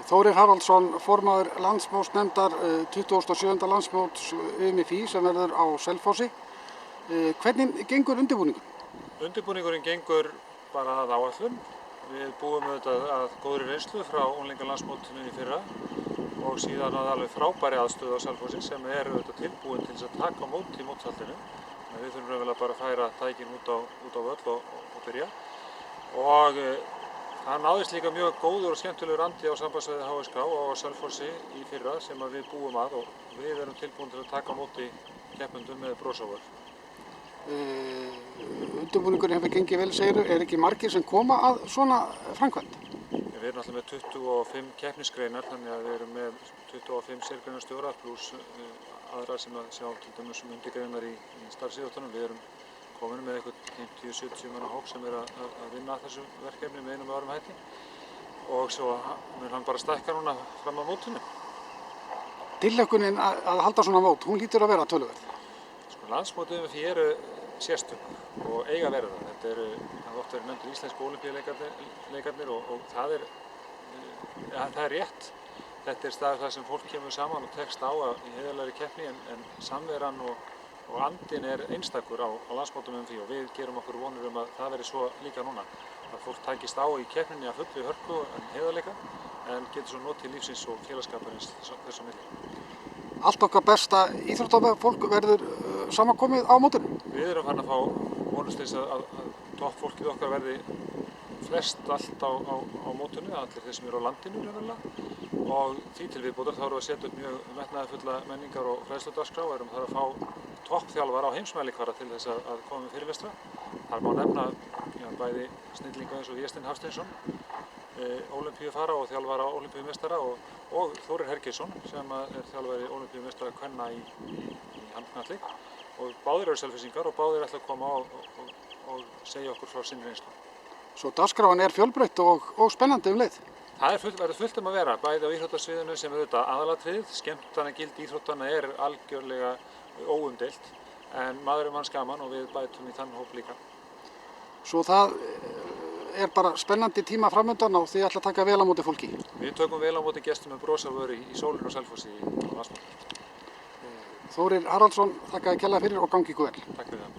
Þórir Haraldsson, formaður landsmótsnefndar 27. landsmóts UMFÍ sem verður á Selfossi. Hvernig gengur undirbúningur? Undirbúningurinn gengur bara að áætlun. Við búum auðvitað að góðri reynslu frá unglingalandsmótinu í fyrra og síðan að alveg frábæri aðstöðu á Selfossi sem er auðvitað tilbúin til að taka á móti í mótshaldinu. Við þurfum raunverulega bara að færa tækin út á völl og byrja. Og það náðist líka mjög góður og skemmtilegur andi á sambandsvæði HSK og á Selfossi í fyrra sem við búum að og við erum tilbúin til að taka á móti keppendum með bros á völl. Undirbúningurinn hefur gengið vel, segirðu. Er ekki margir sem koma að svona framkvæmd? Við erum alltaf með 25 keppnisgreinar, þannig að við erum með 25 sérgreinarstjóra pluss aðra sem að sjá til dæmis undirgreinar í starfsíþróttunum. Við erum komin með eitthvað 50-70 manna hóp sem er að vinna að þessu verkefni með einum og öðrum hætti og svo mun hann bara stækka núna fram á mótinu. Tilhlökkunin að halda svona mót, hún hlýtur að vera töluverð. Landsmót UMFÍ eru sérstök og eiga að vera það. Þetta hafa oft verið nefndir íslensku ólympíuleikarnir og það er rétt. Þetta er staður þar sem fólk kemur saman og tekst á í heiðarlegri keppni en samveran og andinn er einstakur á landsmótum UMFÍ og við gerum okkur vonir að það veri svo líka núna. Að fólk tækist á í keppninni að fullu hörku en heiðarleika en getur svo notið lífsins og félagsskaparins þess á milli. Allt okkar besta íþróttafólk verður samankomið á mótinu? Við erum farin að fá vonast til þess að toppfólkið okkar verði flest allt á mótinu, allir þeir sem eru á landinu raunverulega og því til viðbótar þá erum við að setja upp mjög metnaðarfulla menningar og fræðsludagskrá og erum þar að fá toppþjálfara á heimsmælikvarða til þess að koma með fyrirlestra. Þar má nefna bæði snillinga eins og Vésteinn Hafsteinsson, ólympíufara og þjálfara ólympíumeistara og Þórir Hergeirsson sem er þjálfari ólympíumeistara kvenna í handknattleik og báðir eru Selfyssingar og báðir ætla að koma og segja okkur frá sinni reynslu. Svo dagskráin er fjölbreytt og spennandi leið? Það verður fullt að vera, bæði á íþróttasviðinu sem auðvitað aðalatriðið, skemmtanagildi íþróttanna er algjörlega óumdeilt en maður er manns gaman og við bætum í þann hóp líka. Svo það er bara spennandi tíma framöndan og þið ætla að taka vel á móti fólki? Við tökum vel á móti gestum með bros á vör í sólinu og Selfossi á landsmótinu. Þórir Haraldsson, þakka þér kærlega fyrir og gangi ykkur vel. Takk fyrir það.